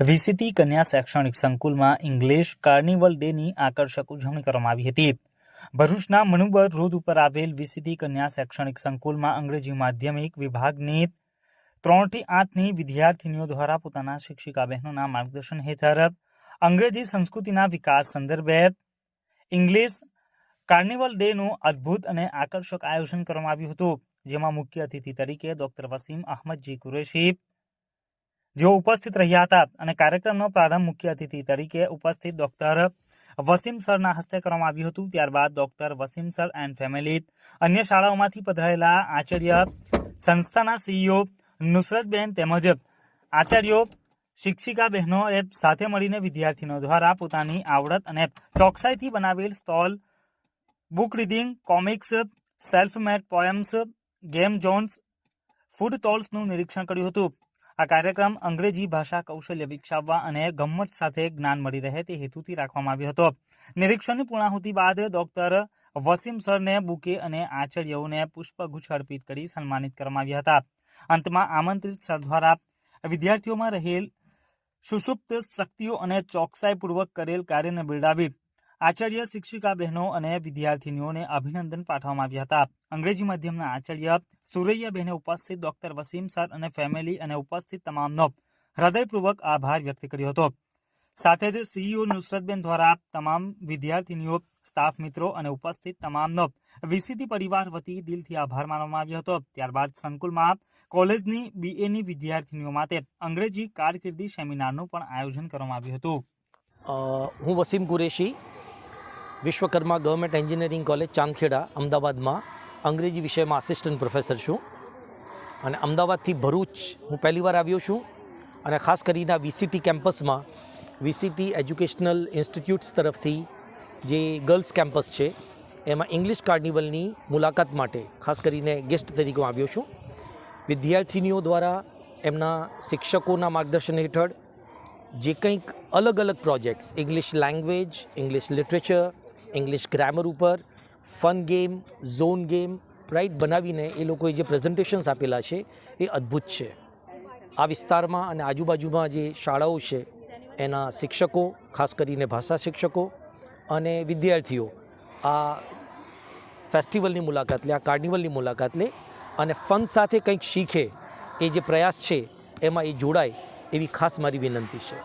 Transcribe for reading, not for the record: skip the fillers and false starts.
VCT કન્યા શૈક્ષણિક સંકુલમાં ઇંગ્લિશ કાર્નિવલ ડેની આકર્ષક ઉજવણી કરવામાં આવી હતી. ભરૂચના મણુબર રોડ ઉપર આવેલ વીસીટી કન્યા શૈક્ષણિક સંકુલમાં અંગ્રેજી માધ્યમિક વિભાગની 3 થી 8ની વિદ્યાર્થીનીઓ દ્વારા પોતાના શિક્ષિકા બહેનોના માર્ગદર્શન હેઠળ અંગ્રેજી સંસ્કૃતિના વિકાસ સંદર્ભે ઇંગ્લિશ કાર્નિવલ ડેનું અદ્ભુત અને આકર્ષક આયોજન કરવામાં આવ્યું હતું, જેમાં મુખ્ય અતિથિ તરીકે ડોક્ટર વસીમ અહમદજી કુરેશી જેઓ ઉપસ્થિત રહ્યા હતા અને કાર્યક્રમનો પ્રારંભ મુખ્ય અતિથિ તરીકે ઉપસ્થિત ડોક્ટર વસીમ સરના હસ્તે કરવામાં આવ્યું હતું. ત્યારબાદ doctor Wasim sir and family, અન્ય શાળાઓમાંથી પધારેલા આચાર્ય, સંસ્થાના સીઈઓ નુસરતબેન તેમજ આચાર્યો, શિક્ષિકા બહેનોએ સાથે મળીને વિદ્યાર્થીઓ દ્વારા પોતાની આવડત અને ચોકસાઈથી બનાવેલ stall, book reading, comics, self made poems, game zones, food સ્ટોલ્સનું નિરીક્ષણ કર્યું હતું. આ કાર્યક્રમ અંગ્રેજી ભાષા કૌશલ્ય વિકસાવવા અને ગમ્મત સાથે જ્ઞાન મળી રહે તે હેતુથી રાખવામાં આવ્યો હતો. નિરીક્ષણની પૂર્ણાહુતિ બાદ ડોક્ટર વસીમ સરને બુકે અને આચાર્યોને પુષ્પગુચ્છ અર્પિત કરી સન્માનિત કરવામાં આવ્યા હતા. અંતમાં આમંત્રિત સર દ્વારા વિદ્યાર્થીઓમાં રહેલ સુષુપ્ત શક્તિઓ અને ચોકસાઈપૂર્વક કરેલ કાર્યને બિરદાવી આચાર્ય, શિક્ષિકા બહેનો અને વિદ્યાર્થીનીઓને અભિનંદન પાઠવવામાં આવ્યા હતા. અંગ્રેજી માધ્યમના આચાર્ય સુરૈયાબેને ઉપસ્થિત ડોક્ટર વસીમ સર અને ફેમિલી અને ઉપસ્થિત તમામનો હૃદયપૂર્વક આભાર વ્યક્ત કર્યો હતો. સાથે જ સીઈઓ નુસરતબેન દ્વારા તમામ વિદ્યાર્થીનીઓ, સ્ટાફ મિત્રો અને ઉપસ્થિત તમામનો વીસીટી પરિવાર વતી દિલથી આભાર માનવામાં આવ્યો હતો. ત્યારબાદ સંકુલમાં કોલેજની BAની વિદ્યાર્થીનીઓ માટે અંગ્રેજી કારકિર્દી સેમિનારનું પણ આયોજન કરવામાં આવ્યું હતું. હું Wasim Qureshi, Vishwakarma government engineering college Chandkheda અમદાવાદમાં અંગ્રેજી વિષયમાં આસિસ્ટન્ટ પ્રોફેસર છું અને અમદાવાદથી ભરૂચ હું પહેલીવાર આવ્યો છું અને ખાસ કરીને વીસીટી કેમ્પસમાં વીસીટી એજ્યુકેશનલ ઇન્સ્ટિટ્યૂટ્સ તરફથી જે ગર્લ્સ કેમ્પસ છે એમાં ઇંગ્લિશ કાર્નિવલની મુલાકાત માટે ખાસ કરીને ગેસ્ટ તરીકે હું આવ્યો છું. વિદ્યાર્થીનીઓ દ્વારા એમના શિક્ષકોના માર્ગદર્શન હેઠળ જે કંઈક અલગ અલગ projects, English language, English literature, English grammar ઉપર fun game, zone game right બનાવીને એ લોકોએ જે પ્રેઝન્ટેશન્સ આપેલા છે એ અદ્ભુત છે. આ વિસ્તારમાં અને આજુબાજુમાં જે શાળાઓ છે એના શિક્ષકો, ખાસ કરીને ભાષા શિક્ષકો અને વિદ્યાર્થીઓ આ ફેસ્ટિવલની મુલાકાત લે, આ કાર્નિવલની મુલાકાત લે અને ફન સાથે કંઈક શીખે એ જે પ્રયાસ છે એમાં એ જોડાય એવી ખાસ મારી વિનંતી છે.